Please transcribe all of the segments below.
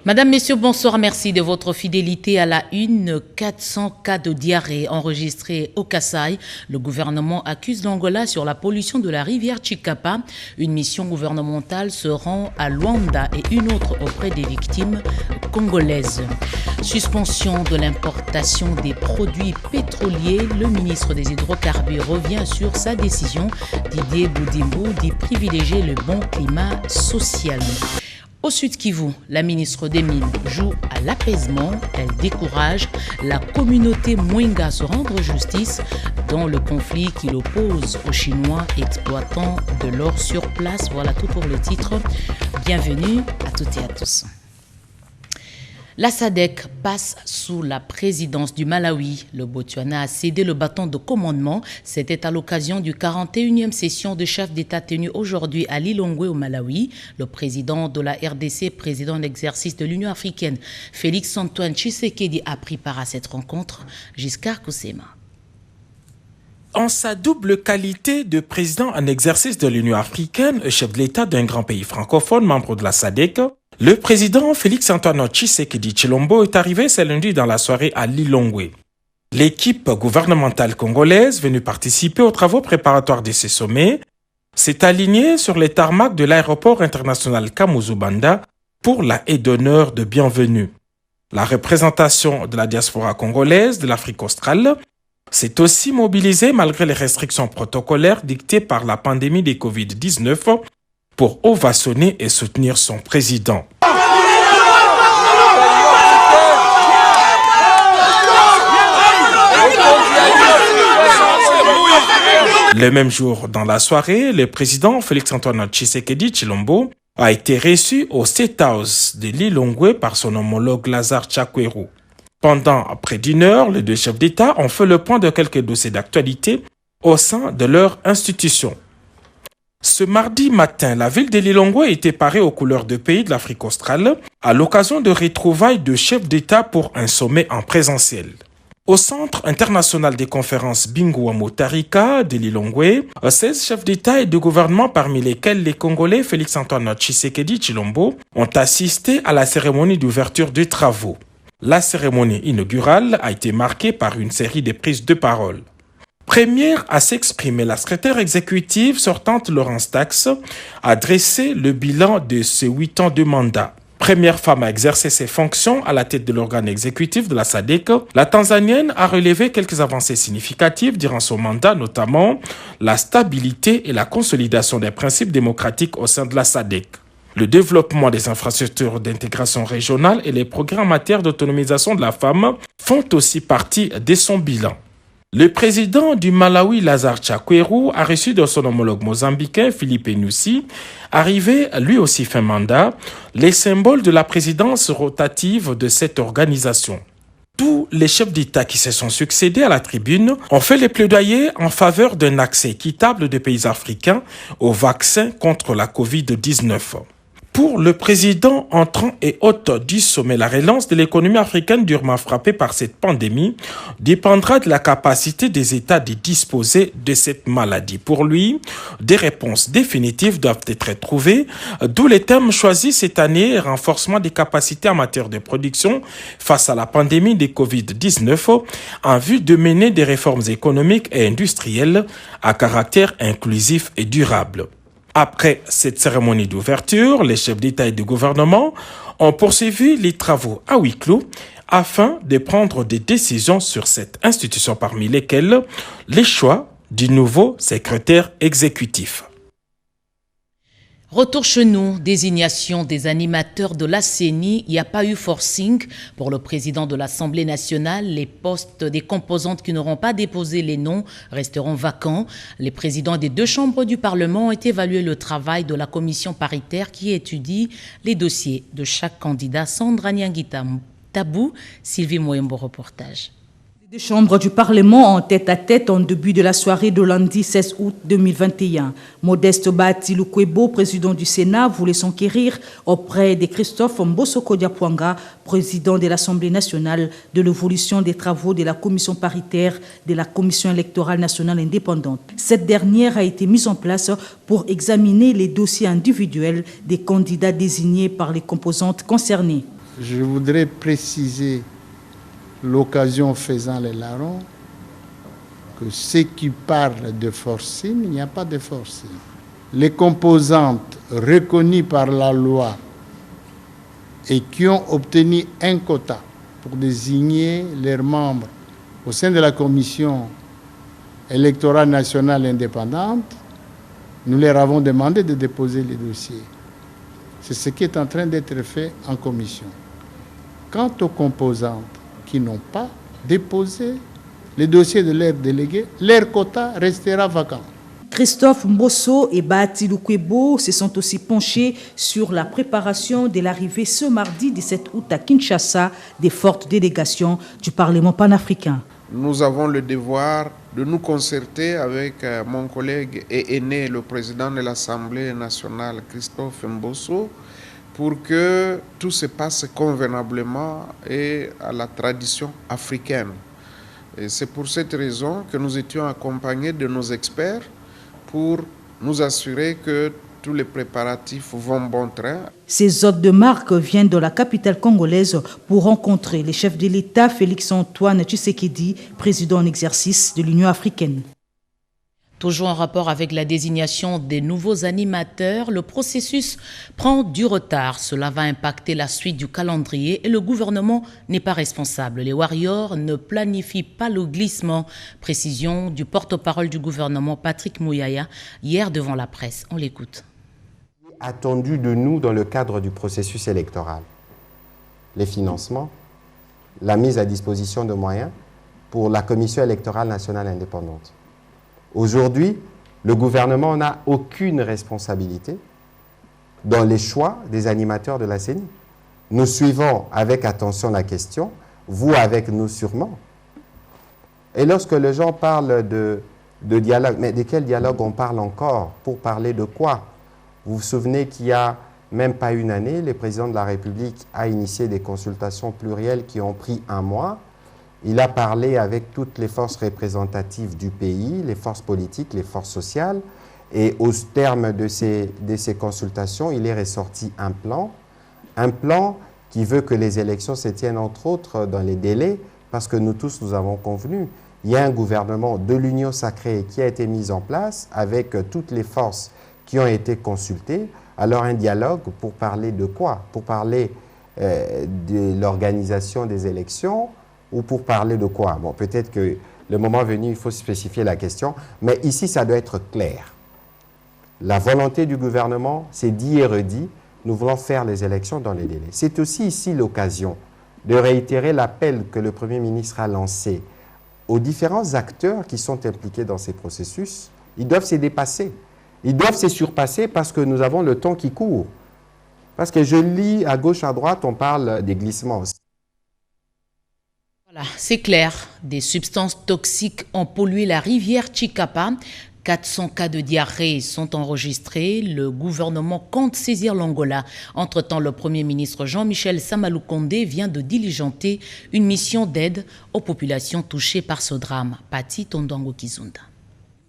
Madame, Messieurs, bonsoir. Merci de votre fidélité à la une. 400 cas de diarrhée enregistrés au Kasaï. Le gouvernement accuse l'Angola sur la pollution de la rivière Chikapa. Une mission gouvernementale se rend à Luanda et une autre auprès des victimes congolaises. Suspension de l'importation des produits pétroliers. Le ministre des Hydrocarbures revient sur sa décision. Didier Boudimbo dit privilégier le bon climat social. Au Sud Kivu, la ministre des Mines joue à l'apaisement. Elle décourage la communauté Mwenga à se rendre justice dans le conflit qui l'oppose aux Chinois exploitant de l'or sur place. Voilà tout pour le titre. Bienvenue à toutes et à tous. La SADC passe sous la présidence du Malawi. Le Botswana a cédé le bâton de commandement. C'était à l'occasion du 41e session de chefs d'État tenue aujourd'hui à Lilongwe au Malawi. Le président de la RDC, président d'exercice de l'Union africaine, Félix-Antoine Tshisekedi, a pris part à cette rencontre. Giscard Koussema. En sa double qualité de président en exercice de l'Union africaine, chef de l'État d'un grand pays francophone, membre de la SADC, le président Félix-Antoine Tshisekedi Tshilombo est arrivé ce lundi dans la soirée à Lilongwe. L'équipe gouvernementale congolaise venue participer aux travaux préparatoires de ce sommet s'est alignée sur les tarmacs de l'aéroport international Kamuzu Banda pour la haie d'honneur de bienvenue. La représentation de la diaspora congolaise de l'Afrique australe s'est aussi mobilisée malgré les restrictions protocolaires dictées par la pandémie de Covid-19 pour ovationner et soutenir son président. Le même jour, dans la soirée, le président Félix-Antoine Tshisekedi Tshilombo a été reçu au State House de Lilongwe par son homologue Lazare Chakwera. Pendant près d'une heure, les deux chefs d'État ont fait le point de quelques dossiers d'actualité au sein de leur institution. Ce mardi matin, la ville de Lilongwe était parée aux couleurs de pays de l'Afrique australe à l'occasion de retrouvailles de chefs d'État pour un sommet en présentiel. Au Centre international des conférences Bingu Motarika de Lilongwe, 16 chefs d'État et de gouvernement parmi lesquels les Congolais Félix-Antoine Tshisekedi Tshilombo ont assisté à la cérémonie d'ouverture des travaux. La cérémonie inaugurale a été marquée par une série de prises de parole. Première à s'exprimer, la secrétaire exécutive sortante Laurence Tax a dressé le bilan de ses 8 ans de mandat. Première femme à exercer ses fonctions à la tête de l'organe exécutif de la SADC, la Tanzanienne a relevé quelques avancées significatives durant son mandat, notamment la stabilité et la consolidation des principes démocratiques au sein de la SADC. Le développement des infrastructures d'intégration régionale et les progrès en matière d'autonomisation de la femme font aussi partie de son bilan. Le président du Malawi, Lazare Chakwera, a reçu de son homologue mozambicain, Philippe Nyusi, arrivé lui aussi fin mandat, les symboles de la présidence rotative de cette organisation. Tous les chefs d'État qui se sont succédés à la tribune ont fait les plaidoyers en faveur d'un accès équitable des pays africains aux vaccins contre la Covid-19. Pour le président entrant et hôte du sommet, la relance de l'économie africaine durement frappée par cette pandémie dépendra de la capacité des États de disposer de cette maladie. Pour lui, des réponses définitives doivent être trouvées, d'où les thèmes choisis cette année: renforcement des capacités en matière de production face à la pandémie de Covid-19 en vue de mener des réformes économiques et industrielles à caractère inclusif et durable. Après cette cérémonie d'ouverture, les chefs d'État et de gouvernement ont poursuivi les travaux à huis clos afin de prendre des décisions sur cette institution, parmi lesquelles les choix du nouveau secrétaire exécutif. Retour chez nous, désignation des animateurs de la CENI. Il n'y a pas eu forcing pour le président de l'Assemblée nationale. Les postes des composantes qui n'auront pas déposé les noms resteront vacants. Les présidents des deux chambres du Parlement ont évalué le travail de la commission paritaire qui étudie les dossiers de chaque candidat. Sandra Nyangita Tabou, Sylvie Moyembo, reportage. Les deux chambres du Parlement en tête-à-tête en début de la soirée de lundi 16 août 2021. Modeste Bahati Lukwebo, président du Sénat, voulait s'enquérir auprès de Christophe Mbosoko Diapwanga, président de l'Assemblée nationale, de l'évolution des travaux de la commission paritaire de la Commission électorale nationale indépendante. Cette dernière a été mise en place pour examiner les dossiers individuels des candidats désignés par les composantes concernées. je voudrais préciser, l'occasion faisant les larrons, que ceux qui parlent de forcing, il n'y a pas de forcing. Les composantes reconnues par la loi et qui ont obtenu un quota pour désigner leurs membres au sein de la commission électorale nationale indépendante, nous leur avons demandé de déposer les dossiers. C'est ce qui est en train d'être fait en commission. Quant aux composantes qui n'ont pas déposé les dossiers de leurs délégués, leur quota restera vacant. Christophe Mbosso et Bahati Lukwebo se sont aussi penchés sur la préparation de l'arrivée ce mardi 17 août à Kinshasa des fortes délégations du Parlement panafricain. Nous avons le devoir de nous concerter avec mon collègue et aîné, le président de l'Assemblée nationale, Christophe Mbosso, pour que tout se passe convenablement et à la tradition africaine. Et c'est pour cette raison que nous étions accompagnés de nos experts pour nous assurer que tous les préparatifs vont bon train. Ces hôtes de marque viennent de la capitale congolaise pour rencontrer les chefs de l'État Félix-Antoine Tshisekedi, président en exercice de l'Union africaine. Toujours en rapport avec la désignation des nouveaux animateurs, le processus prend du retard. Cela va impacter la suite du calendrier et le gouvernement n'est pas responsable. Les Warriors ne planifient pas le glissement. Précision du porte-parole du gouvernement, Patrick Mouyaya, hier devant la presse. On l'écoute. Attendu de nous dans le cadre du processus électoral. Les financements, la mise à disposition de moyens pour la Commission électorale nationale indépendante. Aujourd'hui, le gouvernement n'a aucune responsabilité dans les choix des animateurs de la CENI. Nous suivons avec attention la question, vous avec nous sûrement. Et lorsque les gens parlent de dialogue, mais de quel dialogue on parle encore? Pour parler de quoi? Vous vous souvenez qu'il n'y a même pas une année, le président de la République a initié des consultations plurielles qui ont pris 1 mois. Il a parlé avec toutes les forces représentatives du pays, les forces politiques, les forces sociales. Et au terme de ces consultations, il est ressorti un plan qui veut que les élections se tiennent entre autres dans les délais, parce que nous tous, nous avons convenu. Il y a un gouvernement de l'Union sacrée qui a été mis en place avec toutes les forces qui ont été consultées. Alors un dialogue pour parler de quoi? Pour parler de l'organisation des élections, ou pour parler de quoi? Bon, peut-être que le moment venu, il faut spécifier la question, mais ici, ça doit être clair. La volonté du gouvernement, c'est dit et redit, nous voulons faire les élections dans les délais. C'est aussi ici l'occasion de réitérer l'appel que le Premier ministre a lancé aux différents acteurs qui sont impliqués dans ces processus. Ils doivent se dépasser, ils doivent se surpasser parce que nous avons le temps qui court. Parce que je lis à gauche, à droite, on parle des glissements. Voilà, c'est clair. Des substances toxiques ont pollué la rivière Chikapa. 400 cas de diarrhée sont enregistrés. Le gouvernement compte saisir l'Angola. Entre-temps, le Premier ministre Jean-Michel Samaloukonde vient de diligenter une mission d'aide aux populations touchées par ce drame. Pati Tondongo Kizunda.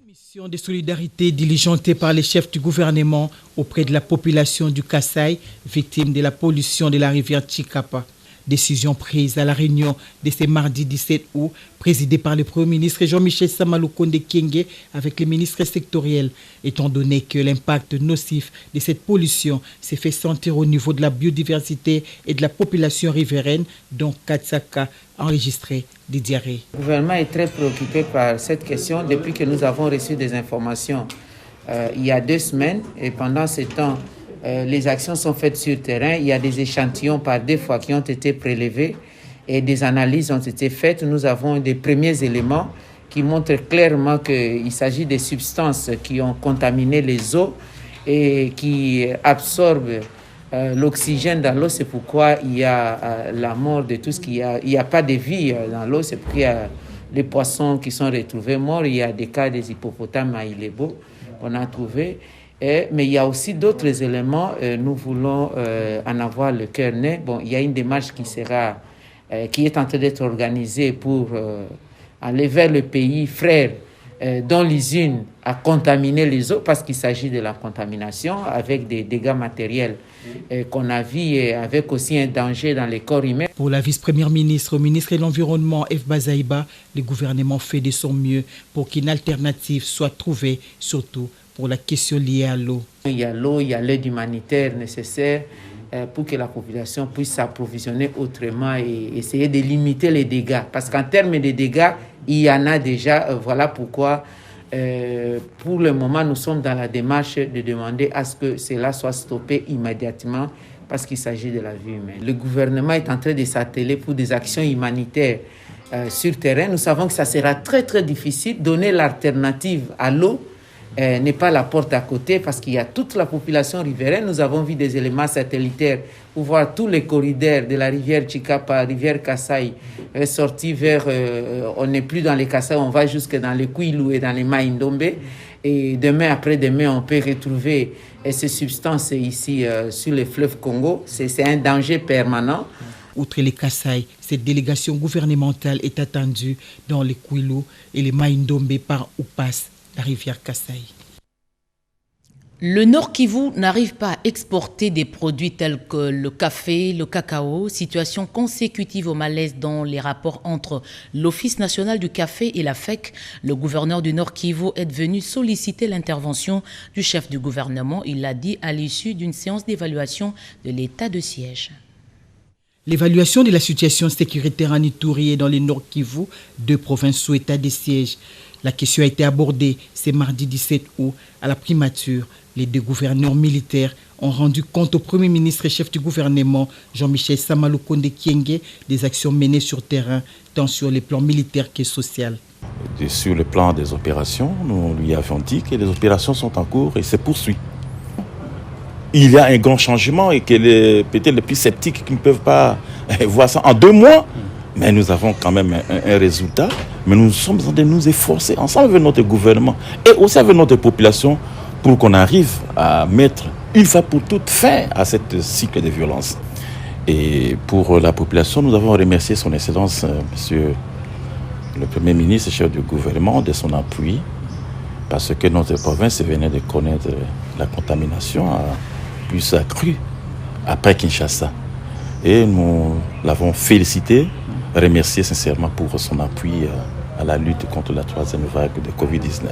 Mission de solidarité diligentée par les chefs du gouvernement auprès de la population du Kasaï, victime de la pollution de la rivière Chikapa. Décision prise à la réunion de ce mardi 17 août, présidée par le Premier ministre Jean-Michel Samaloukonde Kyenge avec les ministres sectoriels, étant donné que l'impact nocif de cette pollution s'est fait sentir au niveau de la biodiversité et de la population riveraine, dont 400 cas enregistrés de diarrhée. Le gouvernement est très préoccupé par cette question depuis que nous avons reçu des informations il y a 2 semaines, et pendant ce temps, les actions sont faites sur le terrain. Il y a des échantillons par 2 fois qui ont été prélevés et des analyses ont été faites. Nous avons des premiers éléments qui montrent clairement qu'il s'agit des substances qui ont contaminé les eaux et qui absorbent l'oxygène dans l'eau. C'est pourquoi il y a la mort de tout ce qu'il y a. Il n'y a pas de vie dans l'eau. C'est pourquoi il y a les poissons qui sont retrouvés morts. Il y a des cas des hippopotames à Ilebo qu'on a trouvés. Mais il y a aussi d'autres éléments. Nous voulons en avoir le cœur net. Bon, il y a une démarche qui est en train d'être organisée pour aller vers le pays frère dont l'usine a contaminé les eaux, parce qu'il s'agit de la contamination avec des dégâts matériels qu'on a vus, et avec aussi un danger dans les corps humains. Pour la vice-première ministre, au ministre de l'Environnement, F. Zaïba, le gouvernement fait de son mieux pour qu'une alternative soit trouvée, surtout pour la question liée à l'eau. Il y a l'eau, il y a l'aide humanitaire nécessaire pour que la population puisse s'approvisionner autrement et essayer de limiter les dégâts. Parce qu'en termes de dégâts, il y en a déjà. Voilà pourquoi, pour le moment, nous sommes dans la démarche de demander à ce que cela soit stoppé immédiatement, parce qu'il s'agit de la vie humaine. Le gouvernement est en train de s'atteler pour des actions humanitaires sur terrain. Nous savons que ça sera très très difficile. Donner l'alternative à l'eau n'est pas la porte à côté, parce qu'il y a toute la population riveraine. Nous avons vu des éléments satellitaires pour voir tous les corridors de la rivière Chikapa, rivière Kasaï, sortis vers... on n'est plus dans les Kasaï, on va jusque dans les Kouilou et dans les Maïndombe. Et demain, après-demain, on peut retrouver ces substances ici sur le fleuve Congo. C'est un danger permanent. Outre les Kasaï, cette délégation gouvernementale est attendue dans les Kouilou et les Maïndombe par où passe la rivière Kasaï. Le Nord Kivu n'arrive pas à exporter des produits tels que le café, le cacao, situation consécutive au malaise dans les rapports entre l'Office national du café et la FEC. Le gouverneur du Nord Kivu est venu solliciter l'intervention du chef du gouvernement. Il l'a dit à l'issue d'une séance d'évaluation de l'état de siège. L'évaluation de la situation sécuritaire en Ituri et dans les Nord Kivu, deux provinces sous état de siège. La question a été abordée ce mardi 17 août à la primature. Les deux gouverneurs militaires ont rendu compte au Premier ministre et chef du gouvernement, Jean-Michel Samaloukonde Kyenge, des actions menées sur terrain, tant sur les plans militaires que social. Et sur le plan des opérations, nous lui avions dit que les opérations sont en cours et se poursuivent. Il y a un grand changement et que peut-être les plus sceptiques qui ne peuvent pas voir ça en 2 mois. Mais nous avons quand même un résultat. Mais nous sommes en train de nous efforcer ensemble avec notre gouvernement et aussi avec notre population pour qu'on arrive à mettre une fois pour toutes fin à cette cycle de violence. Et pour la population, nous avons remercié son Excellence, Monsieur le Premier ministre et chef du gouvernement, de son appui, parce que notre province venait de connaître la contamination plus accrue après Kinshasa. Et nous l'avons félicité, remercié sincèrement pour son appui à la lutte contre la 3e vague de Covid-19.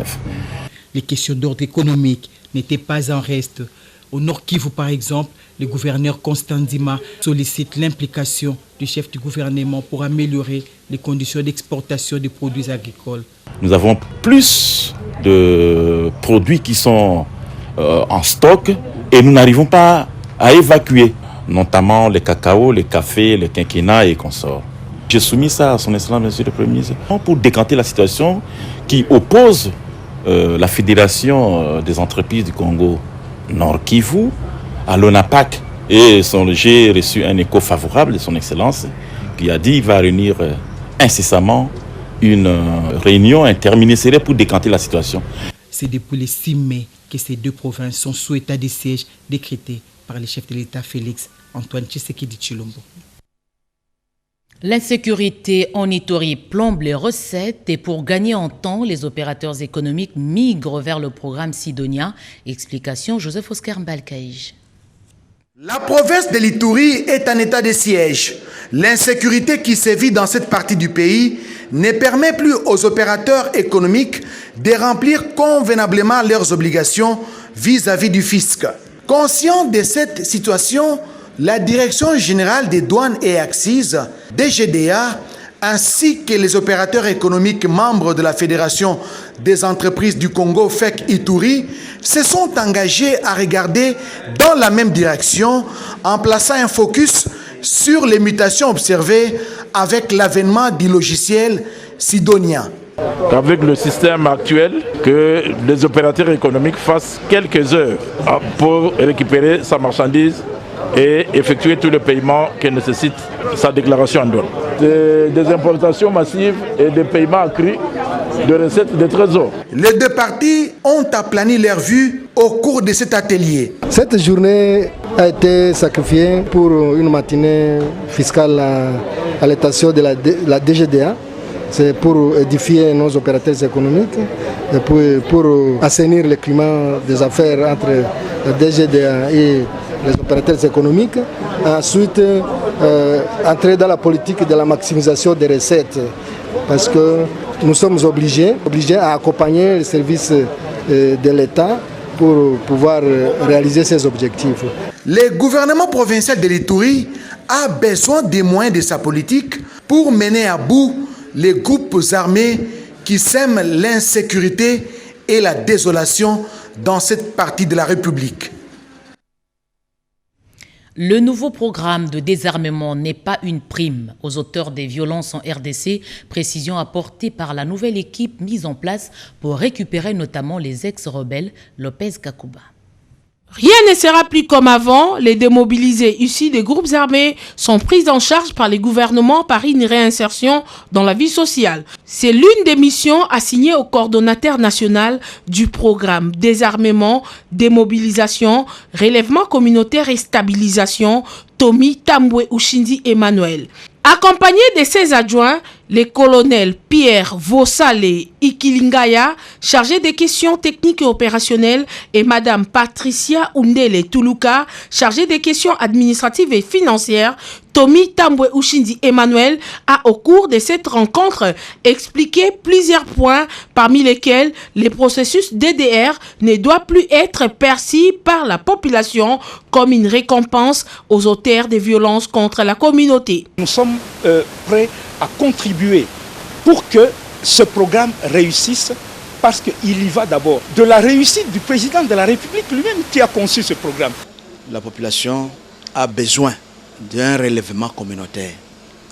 Les questions d'ordre économique n'étaient pas en reste. Au Nord Kivu, par exemple, le gouverneur Constant Ndima sollicite l'implication du chef du gouvernement pour améliorer les conditions d'exportation des produits agricoles. Nous avons plus de produits qui sont en stock et nous n'arrivons pas à évacuer, notamment le cacao, le café, le quinquennat et consorts. J'ai soumis ça à son Excellence, Monsieur le Premier ministre, pour décanter la situation qui oppose la Fédération des entreprises du Congo Nord Kivu à l'ONAPAC. Et j'ai reçu un écho favorable de son Excellence qui a dit qu'il va réunir incessamment une réunion interministérielle pour décanter la situation. C'est depuis le 6 mai que ces deux provinces sont sous état de siège décrété par le chef de l'État Félix Antoine Tshisekedi Tshilombo. L'insécurité en Ituri plombe les recettes et pour gagner en temps, les opérateurs économiques migrent vers le programme Sidonia. Explication Joseph Oscar Mbalkaïj. La province de l'Ituri est en état de siège. L'insécurité qui sévit dans cette partie du pays ne permet plus aux opérateurs économiques de remplir convenablement leurs obligations vis-à-vis du fisc. Conscient de cette situation, la Direction générale des douanes et accises, DGDA, ainsi que les opérateurs économiques membres de la Fédération des entreprises du Congo FEC Ituri, se sont engagés à regarder dans la même direction en plaçant un focus sur les mutations observées avec l'avènement du logiciel Sidonia. Avec le système actuel, que les opérateurs économiques fassent quelques heures pour récupérer sa marchandise et effectuer tout le paiement que nécessite sa déclaration en douane. Des importations massives et des paiements accrus de recettes de trésor. Les deux parties ont aplani leur vue au cours de cet atelier. Cette journée a été sacrifiée pour une matinée fiscale à l'étation de la DGDA. C'est pour édifier nos opérateurs économiques et pour assainir le climat des affaires entre la DGDA et les opérateurs économiques. Ensuite, entrer dans la politique de la maximisation des recettes parce que nous sommes obligés à accompagner les services de l'État pour pouvoir réaliser ces objectifs. Le gouvernement provincial de l'Ituri a besoin des moyens de sa politique pour mener à bout les groupes armés qui sèment l'insécurité et la désolation dans cette partie de la République. Le nouveau programme de désarmement n'est pas une prime aux auteurs des violences en RDC, précision apportée par la nouvelle équipe mise en place pour récupérer notamment les ex-rebelles Lopez Kakuba. Rien ne sera plus comme avant. Les démobilisés issus des groupes armés sont pris en charge par les gouvernements par une réinsertion dans la vie sociale. C'est l'une des missions assignées au coordonnateur national du programme désarmement, démobilisation, relèvement communautaire et stabilisation, Tommy Tambwe Ushindi Emmanuel. Accompagné de ses adjoints, les colonels Pierre Vossale Ikilingaya, chargé des questions techniques et opérationnelles, et Madame Patricia Undele Tuluka, chargée des questions administratives et financières, Tommy Tambwe Ushindi Emmanuel a, au cours de cette rencontre, expliqué plusieurs points, parmi lesquels les processus DDR ne doivent plus être perçus par la population comme une récompense aux auteurs des violences contre la communauté. Nous sommes prêts à contribuer pour que ce programme réussisse, parce qu'il y va d'abord de la réussite du président de la République lui-même qui a conçu ce programme. La population a besoin d'un relèvement communautaire,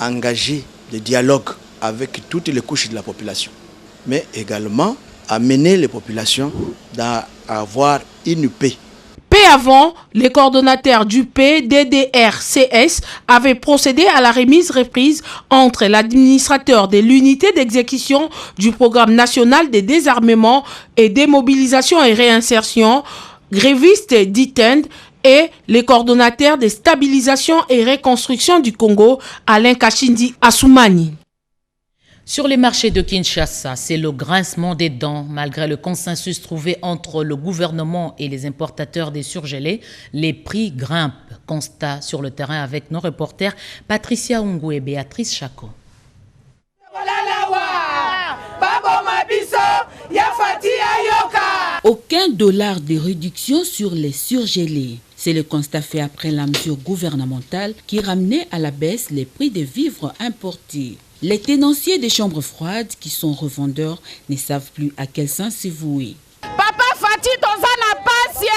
engagé de dialogue avec toutes les couches de la population, mais également amener les populations à avoir une paix. Peu avant, les coordonnateurs du PDDRCS avaient procédé à la remise-reprise entre l'administrateur de l'unité d'exécution du programme national de désarmement et démobilisation et réinsertion, gréviste d'Itend, et les coordonnateurs de stabilisation et reconstruction du Congo, Alain Kachindi Assoumani. Sur les marchés de Kinshasa, c'est le grincement des dents. Malgré le consensus trouvé entre le gouvernement et les importateurs des surgelés, les prix grimpent. Constat sur le terrain avec nos reporters Patricia Ungou et Béatrice Chako. Aucun dollar de réduction sur les surgelés. C'est le constat fait après la mesure gouvernementale qui ramenait à la baisse les prix des vivres importés. Les tenanciers des chambres froides, qui sont revendeurs, ne savent plus à quel sens se vouer. Papa Fati, tozana pasi.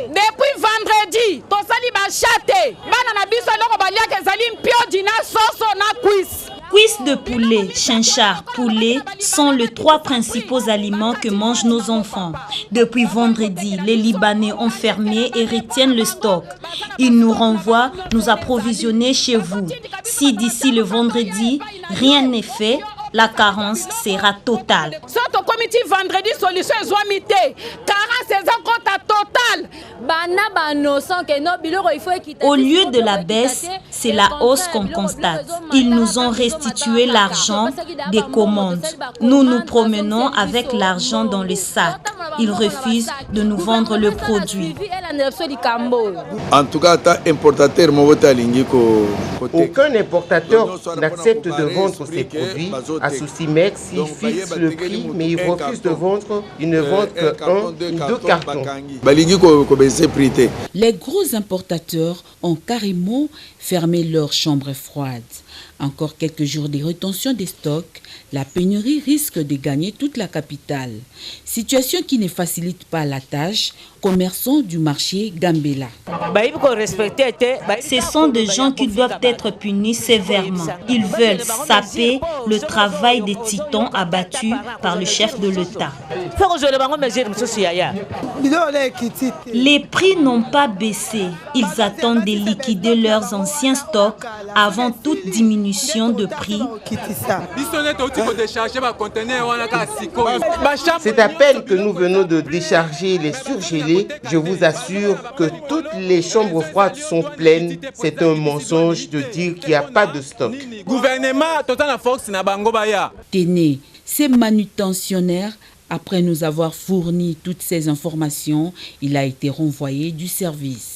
Depuis vendredi, tozali bachate. Bana na biso loko baliaka ezali mpio dina soso na cuisse. Cuisses de poulet, chinchard, poulet sont les trois principaux aliments que mangent nos enfants. Depuis vendredi, les Libanais ont fermé et retiennent le stock. Ils nous renvoient nous approvisionner chez vous. Si d'ici le vendredi, rien n'est fait, la carence sera totale. Vendredi, solution carence totale. Au lieu de la baisse, c'est la hausse qu'on constate. Ils nous ont restitué l'argent des commandes. Nous nous promenons avec l'argent dans le sac. Ils refusent de nous vendre le produit. En tout cas, aucun importateur n'accepte de vendre ses produits. À Soucimex, ils fixent le prix, mais ils refusent de vendre. Ils ne vendent que 1 ou 2 cartons. Les gros importateurs ont carrément fermé leurs chambres froides. Encore quelques jours de rétention des stocks, la pénurie risque de gagner toute la capitale. Situation qui ne facilite pas la tâche, commerçants du marché Gambela. Ce sont des gens qui doivent être punis sévèrement. Ils veulent saper le travail des titans abattus par le chef de l'État. Les prix n'ont pas baissé. Ils attendent de liquider leurs anciens stocks avant toute diminution de prix. C'est à peine que nous venons de décharger les surgelés demandé, je vous assure que toutes les chambres froides sont pleines. C'est un mensonge de dire qu'il n'y a pas de stock. Téné, ces manutentionnaires, après nous avoir fourni toutes ces informations, il a été renvoyé du service.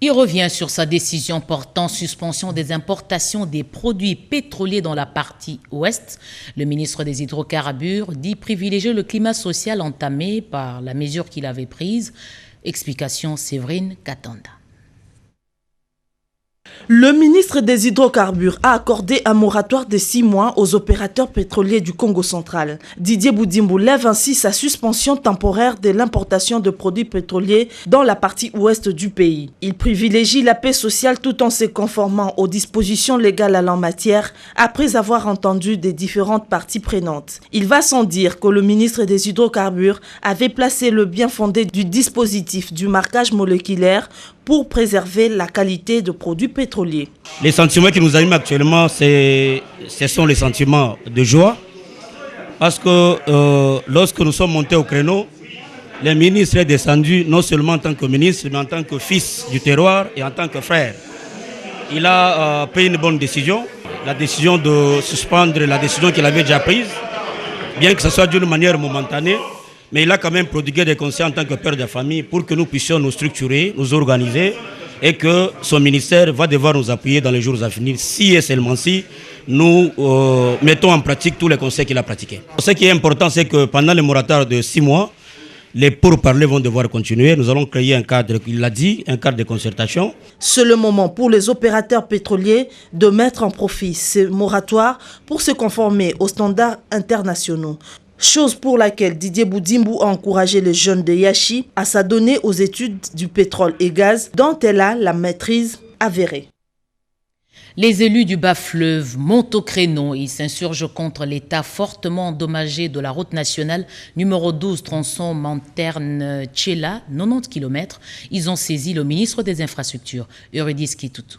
Il revient sur sa décision portant suspension des importations des produits pétroliers dans la partie ouest. Le ministre des Hydrocarbures dit privilégier le climat social entamé par la mesure qu'il avait prise. Explication Séverine Katanda. Le ministre des Hydrocarbures a accordé un moratoire de 6 mois aux opérateurs pétroliers du Congo central. Didier Boudimbo lève ainsi sa suspension temporaire de l'importation de produits pétroliers dans la partie ouest du pays. Il privilégie la paix sociale tout en se conformant aux dispositions légales en matière après avoir entendu des différentes parties prenantes. Il va sans dire que le ministre des Hydrocarbures avait placé le bien fondé du dispositif du marquage moléculaire pour préserver la qualité de produits pétroliers. Les sentiments qui nous animent actuellement, ce sont les sentiments de joie. Parce que lorsque nous sommes montés au créneau, le ministre est descendu non seulement en tant que ministre, mais en tant que fils du terroir et en tant que frère. Il a pris une bonne décision, la décision de suspendre la décision qu'il avait déjà prise, bien que ce soit d'une manière momentanée. Mais il a quand même prodigué des conseils en tant que père de famille pour que nous puissions nous structurer, nous organiser et que son ministère va devoir nous appuyer dans les jours à venir si et seulement si nous mettons en pratique tous les conseils qu'il a pratiqués. Ce qui est important, c'est que pendant le moratoire de 6 mois, les pourparlers vont devoir continuer. Nous allons créer un cadre, il l'a dit, un cadre de concertation. C'est le moment pour les opérateurs pétroliers de mettre en profit ce moratoire pour se conformer aux standards internationaux. Chose pour laquelle Didier Boudimbo a encouragé les jeunes de Yachi à s'adonner aux études du pétrole et gaz dont elle a la maîtrise avérée. Les élus du bas-fleuve montent au créneau. Ils s'insurgent contre l'état fortement endommagé de la route nationale numéro 12 tronçon Manterne-Tchela, 90 km. Ils ont saisi le ministre des Infrastructures, Eurydice Kitutu.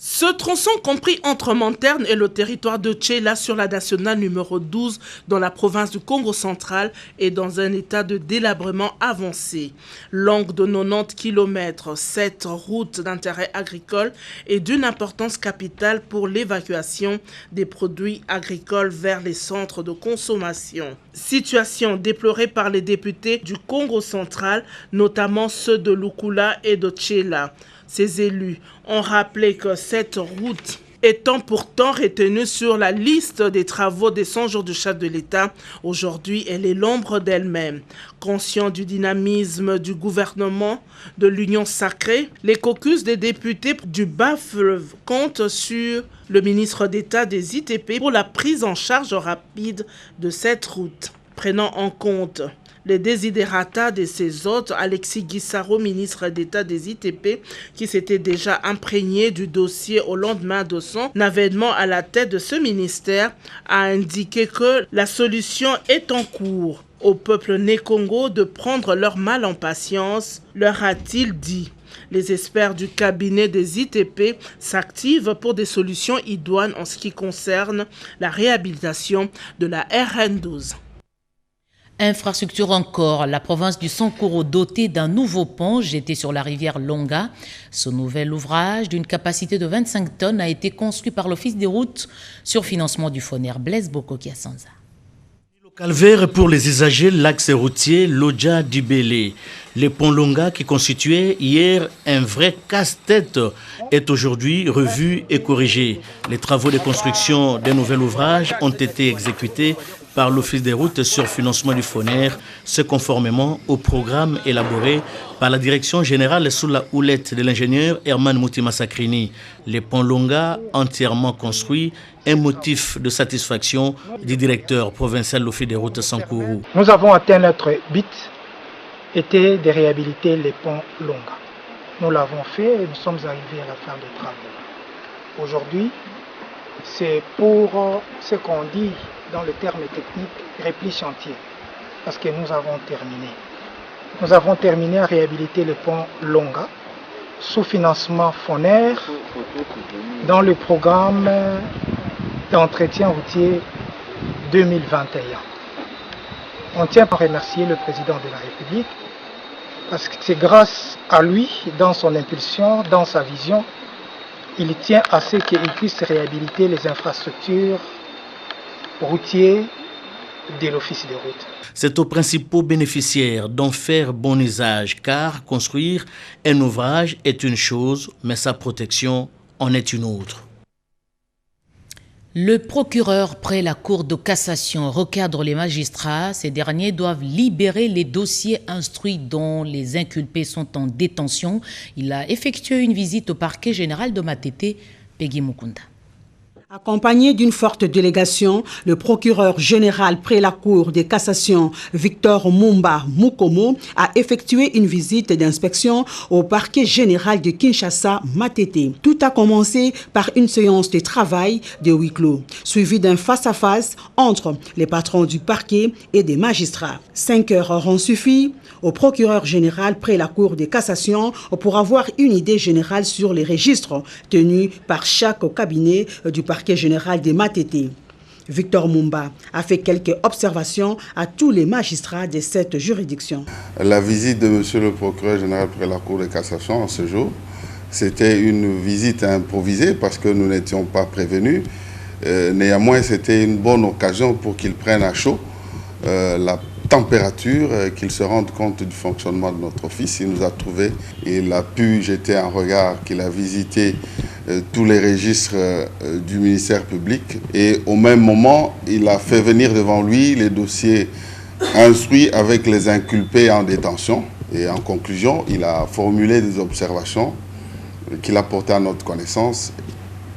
Ce tronçon compris entre Manterne et le territoire de Tchela sur la nationale numéro 12 dans la province du Congo central est dans un état de délabrement avancé. Longue de 90 km, cette route d'intérêt agricole est d'une importance capitale pour l'évacuation des produits agricoles vers les centres de consommation. Situation déplorée par les députés du Congo central, notamment ceux de Lukula et de Tchela. Ces élus ont rappelé que cette route étant pourtant retenue sur la liste des travaux des 100 jours du chef de l'État, aujourd'hui elle est l'ombre d'elle-même. Conscient du dynamisme du gouvernement de l'Union sacrée, les caucus des députés du bas-fleuve comptent sur le ministre d'État des ITP pour la prise en charge rapide de cette route. Prenant en compte les désidérata de ses hôtes, Alexis Guissaro, ministre d'État des ITP, qui s'était déjà imprégné du dossier au lendemain de son avènement à la tête de ce ministère, a indiqué que la solution est en cours. Au peuple né-Congo de prendre leur mal en patience, leur a-t-il dit. Les experts du cabinet des ITP s'activent pour des solutions idoines en ce qui concerne la réhabilitation de la RN12. Infrastructure encore, la province du Sankuru dotée d'un nouveau pont jeté sur la rivière Longa. Ce nouvel ouvrage d'une capacité de 25 tonnes a été construit par l'Office des routes sur financement du FONER. Blaise Bokokia-Sanza. Calvaire pour les usagers, l'axe routier Lodja du Bélé. Le pont Longa qui constituait hier un vrai casse-tête est aujourd'hui revu et corrigé. Les travaux de construction d'un nouvel ouvrage ont été exécutés par l'Office des routes sur financement du FONER, ce conformément au programme élaboré par la direction générale sous la houlette de l'ingénieur Herman Moutima Sakrini. Le pont Longa, entièrement construit, un motif de satisfaction du directeur provincial de l'Office des routes Sankuru. Nous avons atteint notre but, était de réhabiliter les ponts Longa. Nous l'avons fait et nous sommes arrivés à la fin des travaux. Aujourd'hui, c'est pour ce qu'on dit dans le terme technique, repli chantier, parce que nous avons terminé. Nous avons terminé à réhabiliter le pont Longa, sous financement FONER, dans le programme d'entretien routier 2021. On tient à remercier le président de la République Parce que c'est grâce à lui, dans son impulsion, dans sa vision, il tient à ce qu'il puisse réhabiliter les infrastructures routières de l'office de route. C'est aux principaux bénéficiaires d'en faire bon usage, car construire un ouvrage est une chose, mais sa protection en est une autre. Le procureur près la Cour de cassation recadre les magistrats. Ces derniers doivent libérer les dossiers instruits dont les inculpés sont en détention. Il a effectué une visite au parquet général de Matete, Peggy Mukunda. Accompagné d'une forte délégation, le procureur général près la Cour de cassation, Victor Mumba Mukomo, a effectué une visite d'inspection au parquet général de Kinshasa, Matete. Tout a commencé par une séance de travail de huis clos, suivie d'un face-à-face entre les patrons du parquet et des magistrats. 5 heures auront suffi au procureur général près la Cour de cassation pour avoir une idée générale sur les registres tenus par chaque cabinet du parquet général de Matete. Victor Mumba a fait quelques observations à tous les magistrats de cette juridiction. La visite de monsieur le procureur général près la Cour de cassation en ce jour, c'était une visite improvisée parce que nous n'étions pas prévenus. Néanmoins, c'était une bonne occasion pour qu'il prenne à chaud la température, qu'il se rende compte du fonctionnement de notre office. Il nous a trouvés, il a pu jeter un regard, qu'il a visité tous les registres du ministère public et au même moment, il a fait venir devant lui les dossiers instruits avec les inculpés en détention. Et en conclusion, il a formulé des observations qu'il a portées à notre connaissance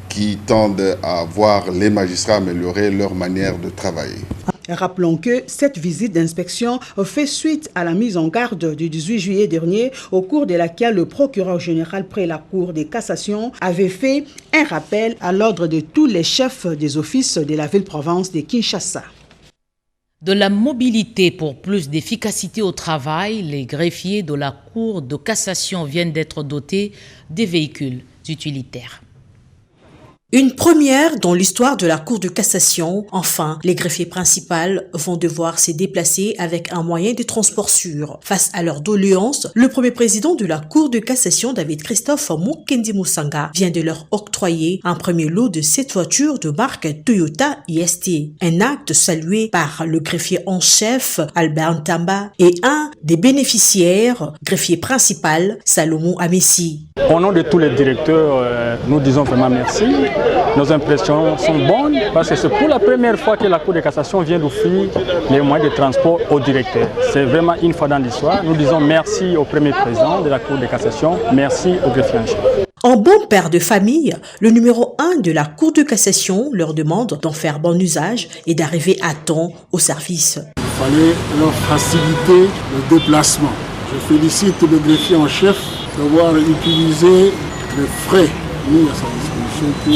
qui tendent à voir les magistrats améliorer leur manière de travailler. Rappelons que cette visite d'inspection fait suite à la mise en garde du 18 juillet dernier, au cours de laquelle le procureur général près la Cour de cassation avait fait un rappel à l'ordre de tous les chefs des offices de la ville-province de Kinshasa. De la mobilité pour plus d'efficacité au travail, les greffiers de la Cour de cassation viennent d'être dotés des véhicules utilitaires. Une première dans l'histoire de la Cour de cassation. Enfin, les greffiers principaux vont devoir se déplacer avec un moyen de transport sûr. Face à leur doléance, le premier président de la Cour de cassation, David Christophe Mukendi Musanga, vient de leur octroyer un premier lot de 7 voitures de marque Toyota IST. Un acte salué par le greffier en chef, Albert Ntamba, et un des bénéficiaires, greffier principal, Salomon Amessi. Au nom de tous les directeurs, nous disons vraiment merci. Nos impressions sont bonnes parce que c'est pour la première fois que la Cour de cassation vient d'offrir les moyens de transport aux directeurs. C'est vraiment une fois dans l'histoire. Nous disons merci au premier président de la Cour de cassation, merci au greffier en chef. En bon père de famille, le numéro 1 de la Cour de cassation leur demande d'en faire bon usage et d'arriver à temps au service. Il fallait leur faciliter le déplacement. Je félicite le greffier en chef d'avoir utilisé les frais mis à sa disposition pour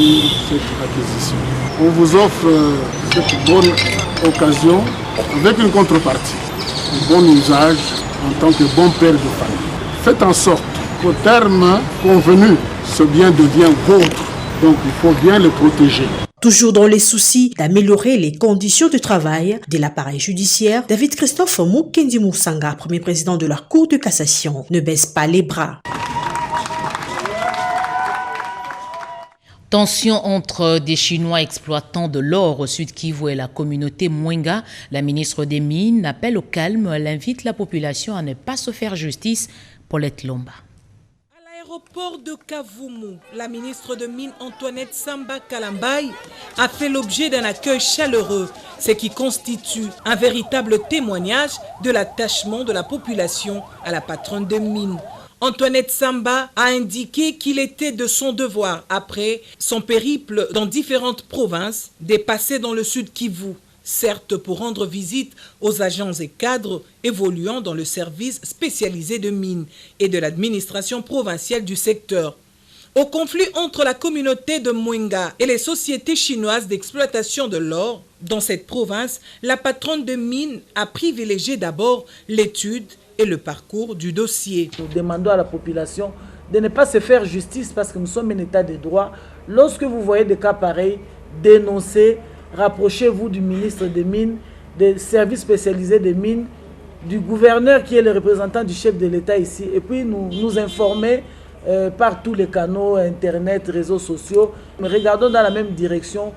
cette acquisition. On vous offre cette bonne occasion avec une contrepartie, un bon usage en tant que bon père de famille. Faites en sorte qu'au terme convenu, ce bien devient vôtre, donc il faut bien le protéger. Toujours dans les soucis d'améliorer les conditions de travail de l'appareil judiciaire, David Christophe Mukendi Musanga, premier président de la Cour de cassation, ne baisse pas les bras. Tension entre des Chinois exploitant de l'or au Sud Kivu et la communauté Mwenga. La ministre des Mines appelle au calme. Elle invite la population à ne pas se faire justice. Paulette Lomba. À l'aéroport de Kavumu, la ministre de Mines Antoinette Samba Kalambaye a fait l'objet d'un accueil chaleureux, ce qui constitue un véritable témoignage de l'attachement de la population à la patronne de mines. Antoinette Samba a indiqué qu'il était de son devoir, après son périple dans différentes provinces, de passer dans le Sud Kivu, certes pour rendre visite aux agents et cadres évoluant dans le service spécialisé de mines et de l'administration provinciale du secteur. Au conflit entre la communauté de Mwenga et les sociétés chinoises d'exploitation de l'or, dans cette province, la patronne de mines a privilégié d'abord l'étude et le parcours du dossier. Nous demandons à la population de ne pas se faire justice parce que nous sommes en état de droit. Lorsque vous voyez des cas pareils, dénoncez, rapprochez-vous du ministre des Mines, des services spécialisés des mines du gouverneur qui est le représentant du chef de l'État ici, et puis nous informer par tous les canaux, Internet, réseaux sociaux. Mais regardons dans la même direction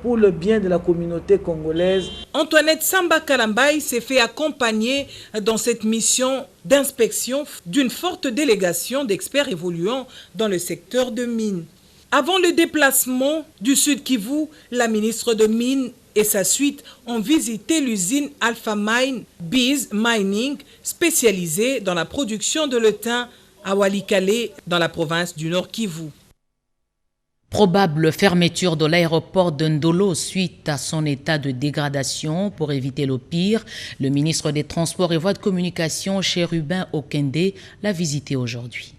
pour le bien de la communauté congolaise. Antoinette Samba Kalambaye s'est fait accompagner dans cette mission d'inspection d'une forte délégation d'experts évoluant dans le secteur de mines. Avant le déplacement du Sud Kivu, la ministre de Mines et sa suite ont visité l'usine Alpha Mine Biz Mining, spécialisée dans la production de l'étain à Walikale, dans la province du Nord Kivu. Probable fermeture de l'aéroport de Ndolo suite à son état de dégradation. Pour éviter le pire, le ministre des Transports et Voies de Communication, Chérubin Okende, l'a visité aujourd'hui.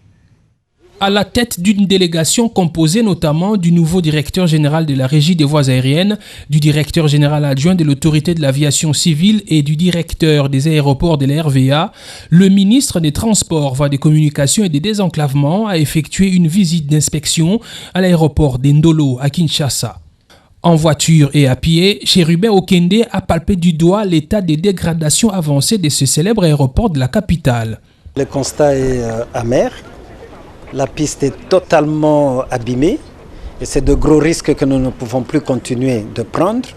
À la tête d'une délégation composée notamment du nouveau directeur général de la Régie des voies aériennes, du directeur général adjoint de l'autorité de l'aviation civile et du directeur des aéroports de la RVA, le ministre des Transports, Voies des Communications et des Désenclavements a effectué une visite d'inspection à l'aéroport d'Ndolo à Kinshasa. En voiture et à pied, Chérubin Okende a palpé du doigt l'état de dégradation avancée de ce célèbre aéroport de la capitale. Le constat est amer. La piste est totalement abîmée et c'est de gros risques que nous ne pouvons plus continuer de prendre.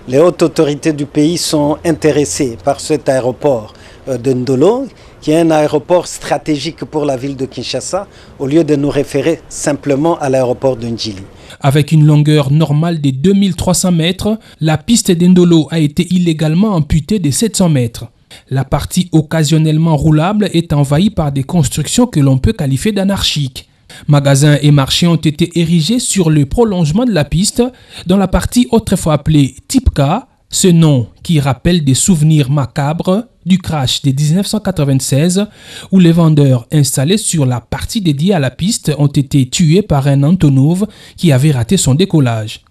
Les hautes autorités du pays sont intéressées par cet aéroport de Ndolo, qui est un aéroport stratégique pour la ville de Kinshasa, au lieu de nous référer simplement à l'aéroport de Ndjili. Avec une longueur normale de 2300 mètres, la piste d'Ndolo a été illégalement amputée de 700 mètres. La partie occasionnellement roulable est envahie par des constructions que l'on peut qualifier d'anarchiques. Magasins et marchés ont été érigés sur le prolongement de la piste, dans la partie autrefois appelée Tipka, ce nom qui rappelle des souvenirs macabres du crash de 1996, où les vendeurs installés sur la partie dédiée à la piste ont été tués par un Antonov qui avait raté son décollage.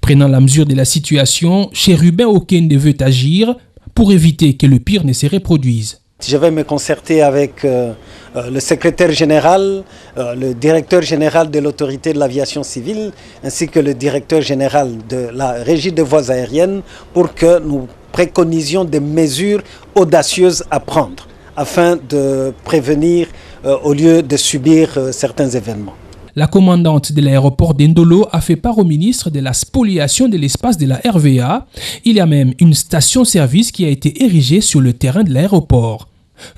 Prenant la mesure de la situation, Chérubin Okende veut agir pour éviter que le pire ne se reproduise. Je vais me concerter avec le secrétaire général, le directeur général de l'autorité de l'aviation civile, ainsi que le directeur général de la Régie des voies aériennes pour que nous préconisions des mesures audacieuses à prendre afin de prévenir au lieu de subir certains événements. La commandante de l'aéroport d'Ndolo a fait part au ministre de la spoliation de l'espace de la RVA. Il y a même une station-service qui a été érigée sur le terrain de l'aéroport.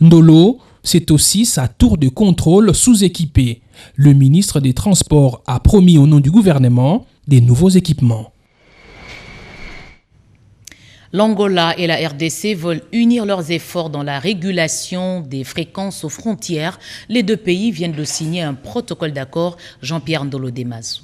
Ndolo, c'est aussi sa tour de contrôle sous-équipée. Le ministre des Transports a promis au nom du gouvernement des nouveaux équipements. L'Angola et la RDC veulent unir leurs efforts dans la régulation des fréquences aux frontières. Les deux pays viennent de signer un protocole d'accord. Jean-Pierre Ndolo Demazo.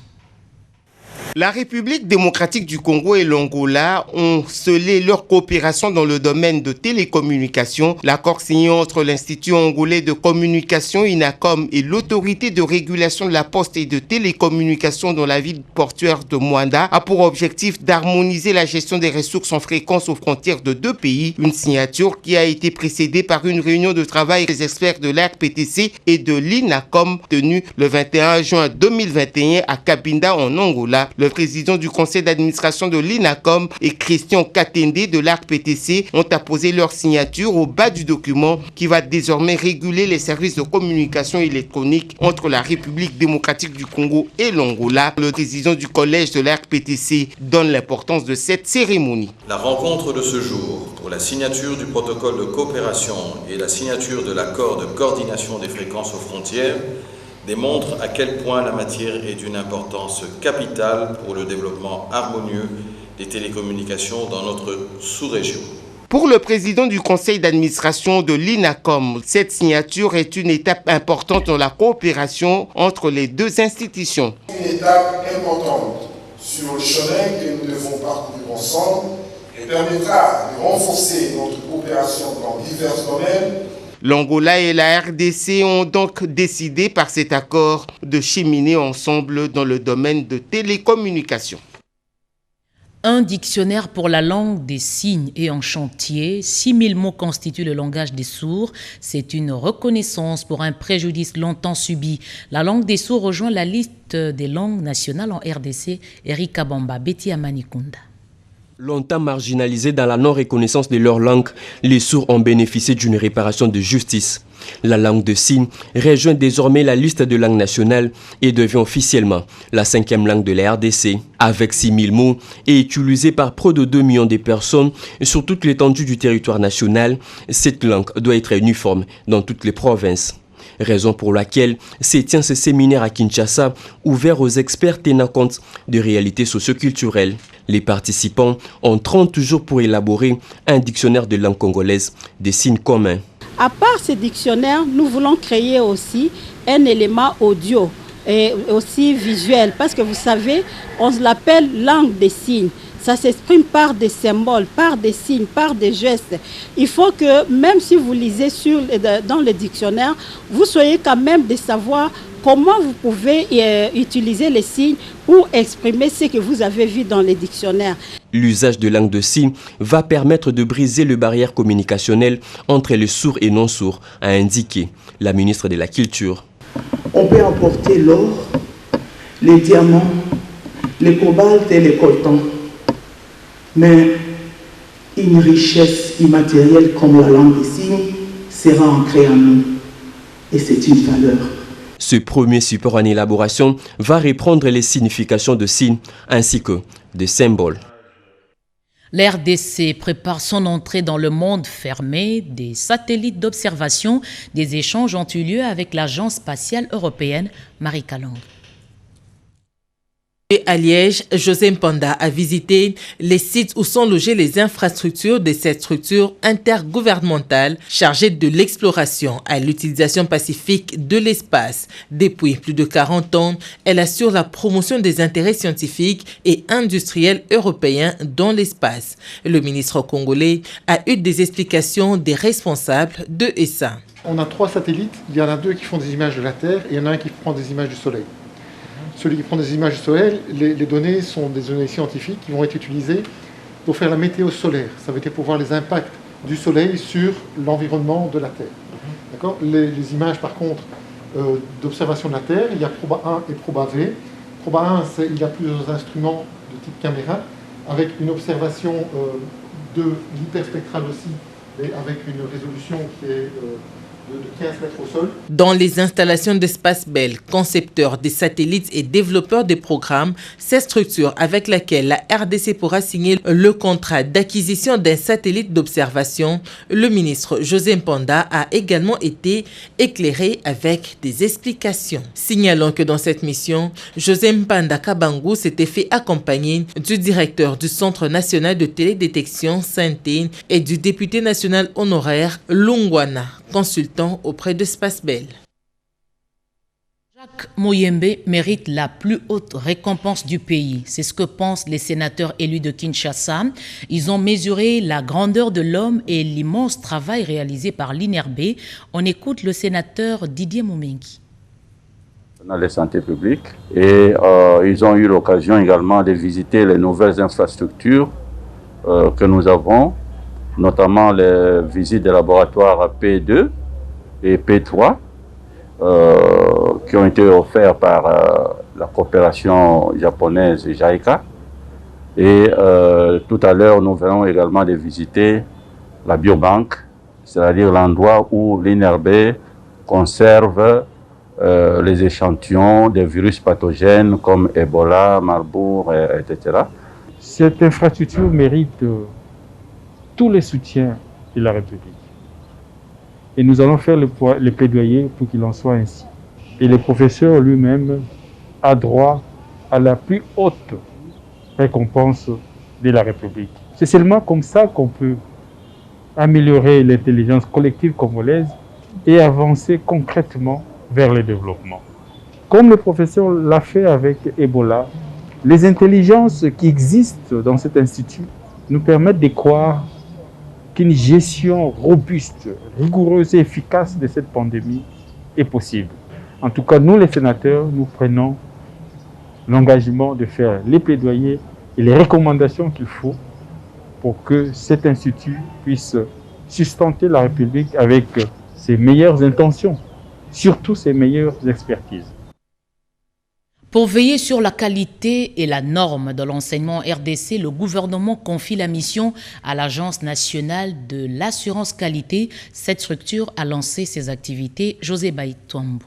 La République démocratique du Congo et l'Angola ont scellé leur coopération dans le domaine de télécommunications. L'accord signé entre l'Institut angolais de communication INACOM et l'autorité de régulation de la poste et de télécommunications dans la ville portuaire de Mwanda a pour objectif d'harmoniser la gestion des ressources en fréquence aux frontières de deux pays. Une signature qui a été précédée par une réunion de travail des experts de l'RPTC et de l'INACOM tenue le 21 juin 2021 à Cabinda en Angola. Le président du conseil d'administration de l'INACOM et Christian Katende de l'ARC-PTC ont apposé leur signature au bas du document qui va désormais réguler les services de communication électronique entre la République démocratique du Congo et l'Angola. Le président du collège de l'ARC-PTC donne l'importance de cette cérémonie. La rencontre de ce jour pour la signature du protocole de coopération et la signature de l'accord de coordination des fréquences aux frontières démontre à quel point la matière est d'une importance capitale pour le développement harmonieux des télécommunications dans notre sous-région. Pour le président du conseil d'administration de l'INACOM, cette signature est une étape importante dans la coopération entre les deux institutions. Une étape importante sur le chemin que nous devons parcourir ensemble et permettra de renforcer notre coopération dans divers domaines. L'Angola et la RDC ont donc décidé par cet accord de cheminer ensemble dans le domaine de télécommunications. Un dictionnaire pour la langue des signes est en chantier. 6000 mots constituent le langage des sourds. C'est une reconnaissance pour un préjudice longtemps subi. La langue des sourds rejoint la liste des langues nationales en RDC. Erika Bamba, Betty Amanikunda. Longtemps marginalisés dans la non-reconnaissance de leur langue, les sourds ont bénéficié d'une réparation de justice. La langue de signes rejoint désormais la liste de langues nationales et devient officiellement la 5e langue de la RDC. Avec 6000 mots et utilisée par près de 2 millions de personnes sur toute l'étendue du territoire national, cette langue doit être uniforme dans toutes les provinces. Raison pour laquelle se tient ce séminaire à Kinshasa, ouvert aux experts tenant compte de réalités socio-culturelles. Les participants ont 30 jours pour élaborer un dictionnaire de langue congolaise des signes communs. À part ce dictionnaire, nous voulons créer aussi un élément audio et aussi visuel, parce que vous savez, on l'appelle langue des signes. Ça s'exprime par des symboles, par des signes, par des gestes. Il faut que, même si vous lisez dans le dictionnaire, vous soyez quand même de savoir comment vous pouvez utiliser les signes pour exprimer ce que vous avez vu dans les dictionnaires. L'usage de langue de signes va permettre de briser les barrières communicationnelles entre les sourds et non-sourds, a indiqué la ministre de la Culture. On peut emporter l'or, les diamants, les cobaltes et les coltans. Mais une richesse immatérielle comme la langue des signes sera ancrée en nous. Et c'est une valeur. Ce premier support en élaboration va reprendre les significations de signes ainsi que de symboles. L'RDC prépare son entrée dans le monde fermé des satellites d'observation. Des échanges ont eu lieu avec l'Agence spatiale européenne, Marie Kalong. À Liège, José Mpanda a visité les sites où sont logées les infrastructures de cette structure intergouvernementale chargée de l'exploration à l'utilisation pacifique de l'espace. Depuis plus de 40 ans, elle assure la promotion des intérêts scientifiques et industriels européens dans l'espace. Le ministre congolais a eu des explications des responsables de ESA. On a 3 satellites, il y en a 2 qui font des images de la Terre et il y en a un qui prend des images du Soleil. Celui qui prend des images du soleil, les données sont des données scientifiques qui vont être utilisées pour faire la météo solaire. Ça veut dire pour voir les impacts du soleil sur l'environnement de la Terre. D'accord ? Les images, par contre, d'observation de la Terre, il y a Proba 1 et Proba V. Proba 1, il y a plusieurs instruments de type caméra, avec une observation de l'hyperspectral aussi, mais avec une résolution qui est de 15 mètres au sol. Dans les installations d'Espace Bell, concepteur des satellites et développeur des programmes, cette structure avec laquelle la RDC pourra signer le contrat d'acquisition d'un satellite d'observation, le ministre José Mpanda a également été éclairé avec des explications. Signalons que dans cette mission, José Mpanda Kabangu s'était fait accompagner du directeur du Centre national de télédétection Sainte-Anne et du député national honoraire Lungwana, consultant auprès de Space Bell. Jacques Mouyembe mérite la plus haute récompense du pays. C'est ce que pensent les sénateurs élus de Kinshasa. Ils ont mesuré la grandeur de l'homme et l'immense travail réalisé par l'INRB. On écoute le sénateur Didier Momengi. Dans la santé publique et ils ont eu l'occasion également de visiter les nouvelles infrastructures que nous avons, notamment les visites des laboratoires P2 et P3 qui ont été offerts par la coopération japonaise JICA. Et tout à l'heure, nous venons également de visiter la biobanque, c'est-à-dire l'endroit où l'INRB conserve les échantillons des virus pathogènes comme Ebola, Marburg, etc. Cette infrastructure mérite tous les soutiens de la République. Et nous allons faire le plaidoyer pour qu'il en soit ainsi. Et le professeur lui-même a droit à la plus haute récompense de la République. C'est seulement comme ça qu'on peut améliorer l'intelligence collective congolaise et avancer concrètement vers le développement. Comme le professeur l'a fait avec Ebola, les intelligences qui existent dans cet institut nous permettent de croire qu'une gestion robuste, rigoureuse et efficace de cette pandémie est possible. En tout cas, nous les sénateurs, nous prenons l'engagement de faire les plaidoyers et les recommandations qu'il faut pour que cet institut puisse sustenter la République avec ses meilleures intentions, surtout ses meilleures expertises. Pour veiller sur la qualité et la norme de l'enseignement RDC, le gouvernement confie la mission à l'Agence nationale de l'assurance qualité. Cette structure a lancé ses activités. José Baïtouambo.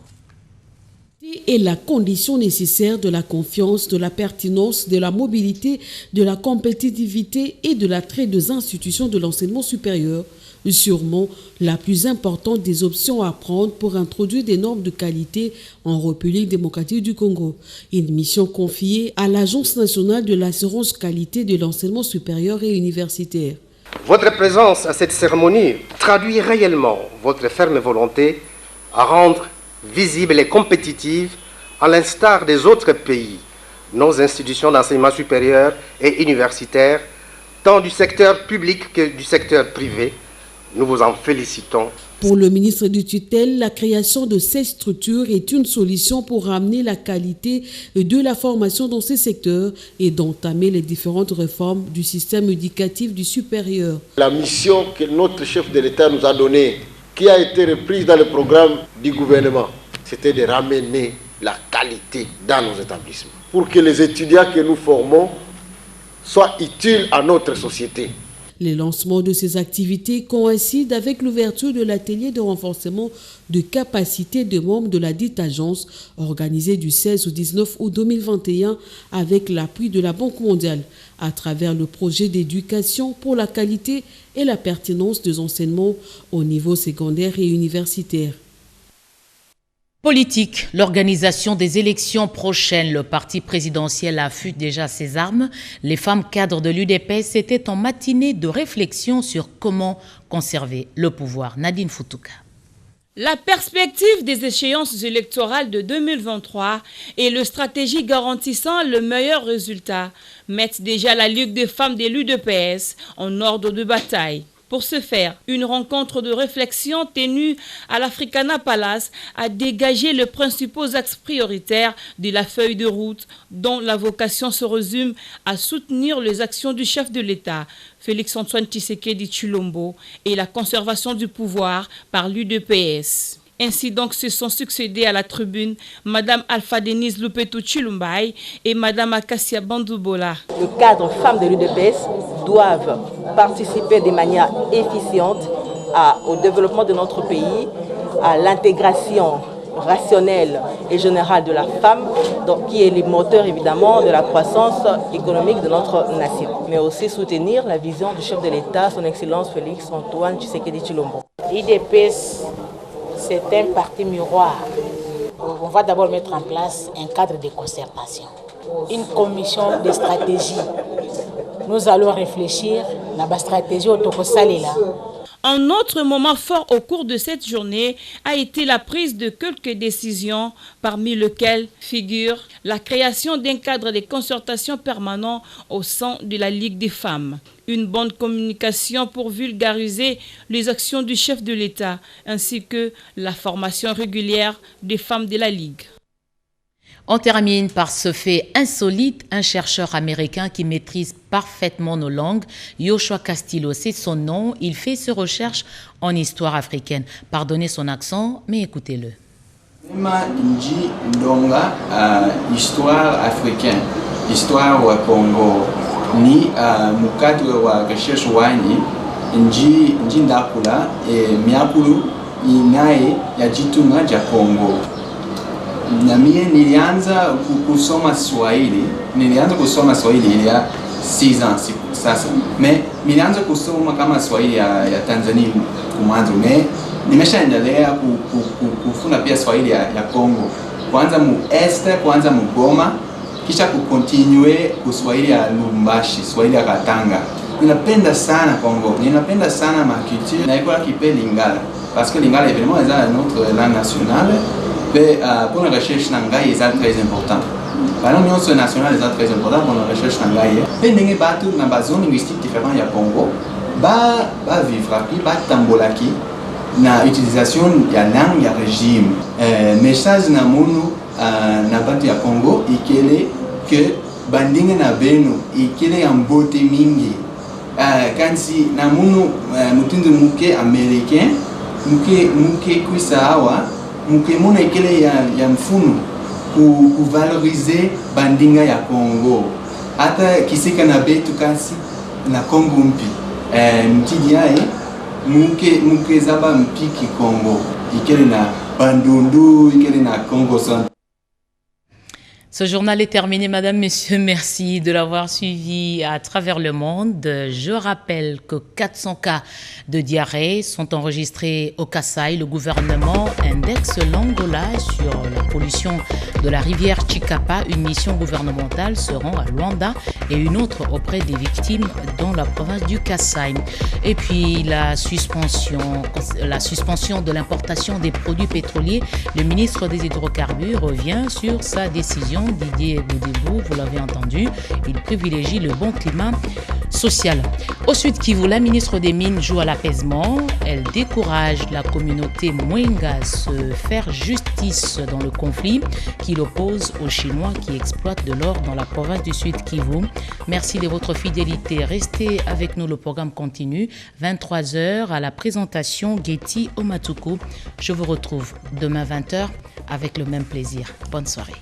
Est la condition nécessaire de la confiance, de la pertinence, de la mobilité, de la compétitivité et de l'attrait des institutions de l'enseignement supérieur. Sûrement la plus importante des options à prendre pour introduire des normes de qualité en République démocratique du Congo. Une mission confiée à l'Agence nationale de l'assurance qualité de l'enseignement supérieur et universitaire. Votre présence à cette cérémonie traduit réellement votre ferme volonté à rendre visible et compétitive, à l'instar des autres pays, nos institutions d'enseignement supérieur et universitaire, tant du secteur public que du secteur privé. Nous vous en félicitons. Pour le ministre du tutelle, la création de ces structures est une solution pour ramener la qualité de la formation dans ces secteurs et d'entamer les différentes réformes du système éducatif du supérieur. La mission que notre chef de l'État nous a donnée, qui a été reprise dans le programme du gouvernement, c'était de ramener la qualité dans nos établissements pour que les étudiants que nous formons soient utiles à notre société. Les lancements de ces activités coïncident avec l'ouverture de l'atelier de renforcement de capacité de membres de la dite agence, organisé du 16 au 19 août 2021 avec l'appui de la Banque mondiale, à travers le projet d'éducation pour la qualité et la pertinence des enseignements au niveau secondaire et universitaire. Politique, l'organisation des élections prochaines, le parti présidentiel affûte déjà ses armes. Les femmes cadres de l'UDPS étaient en matinée de réflexion sur comment conserver le pouvoir. Nadine Foutouka. La perspective des échéances électorales de 2023 et le stratégie garantissant le meilleur résultat mettent déjà la Ligue des femmes de l'UDPS en ordre de bataille. Pour ce faire, une rencontre de réflexion tenue à l'Africana Palace a dégagé les principaux axes prioritaires de la feuille de route, dont la vocation se résume à soutenir les actions du chef de l'État, Félix-Antoine Tshisekedi Tshilombo, et la conservation du pouvoir par l'UDPS. Ainsi donc se sont succédés à la tribune Madame Alpha Denise Lupetu Chilumbai et Madame Akassia Bandoubola. Le cadre femmes de l'UDPS doivent participer de manière efficiente au développement de notre pays, à l'intégration rationnelle et générale de la femme, donc, qui est le moteur évidemment de la croissance économique de notre nation, mais aussi soutenir la vision du chef de l'État, son Excellence Félix-Antoine Tshisekedi Tshilombo. L'UDPS, c'est un parti miroir. On va d'abord mettre en place un cadre de concertation, une commission de stratégie. Nous allons réfléchir à la stratégie autocosalila. Un autre moment fort au cours de cette journée a été la prise de quelques décisions, parmi lesquelles figure la création d'un cadre de concertation permanent au sein de la Ligue des femmes, une bonne communication pour vulgariser les actions du chef de l'État, ainsi que la formation régulière des femmes de la Ligue. On termine par ce fait insolite, un chercheur américain qui maîtrise parfaitement nos langues, Yoshua Castillo, c'est son nom, il fait ses recherches en histoire africaine. Pardonnez son accent, mais écoutez-le. Histoire africaine, histoire au Congo, ni mukadwe wa recherche wani, nji ndakula, miakulu, inae ya jitunga ja Congo. Na mie nilianza kusoma Swahili, il y a 6 ans sasa. Mais nilianza kusoma kama Swahili ya Tanzania kumwanzo, mais nimeshaendelea kufunda pia Swahili ya Congo. Kwanza mu Este, kwanza mu Goma, kisha kukontinue Swahili ya Lubumbashi, Swahili ya Katanga. Ninapenda sana Congo, ninapenda sana ma culture, na ikola kipe Lingala, parce que Lingala évidemment est notre langue nationale. Pour la recherche nangai est très important. Par exemple, l'union nationale est très important pour la recherche nangai. Mais n'engé batu na bazone linguistique différent ya Congo, ba vivre puis ba tambolaki na utilisation ya langue ya régime. Message na munu na batu ya Congo ikele que bandinga na beno ikele ya mbote mingi. Kansi na munu mutundu muke américain muke kuisa hawa mukemuna ikele ya mfunu kuvalorize bandinga ya Congo hata kisika na betu kasi na Congo mpi mtidiae muke zaba mpiki Congo ikele na bandundu ikele na Congo central. Ce journal est terminé, Madame, Messieurs. Merci de l'avoir suivi à travers le monde. Je rappelle que 400 cas de diarrhée sont enregistrés au Kasaï. Le gouvernement indexe l'Angola sur la pollution de la rivière Chikapa. Une mission gouvernementale se rend à Luanda et une autre auprès des victimes dans la province du Kasaï. Et puis la suspension de l'importation des produits pétroliers. Le ministre des Hydrocarbures revient sur sa décision. Didier Boudébou, vous l'avez entendu, il privilégie le bon climat social. Au Sud Kivu, la ministre des Mines joue à l'apaisement. Elle décourage la communauté Mwenga à se faire justice dans le conflit qui l'oppose aux Chinois qui exploitent de l'or dans la province du Sud Kivu. Merci de votre fidélité. Restez avec nous, le programme continue. 23h à la présentation Getty Omatuku. Je vous retrouve demain 20h avec le même plaisir. Bonne soirée.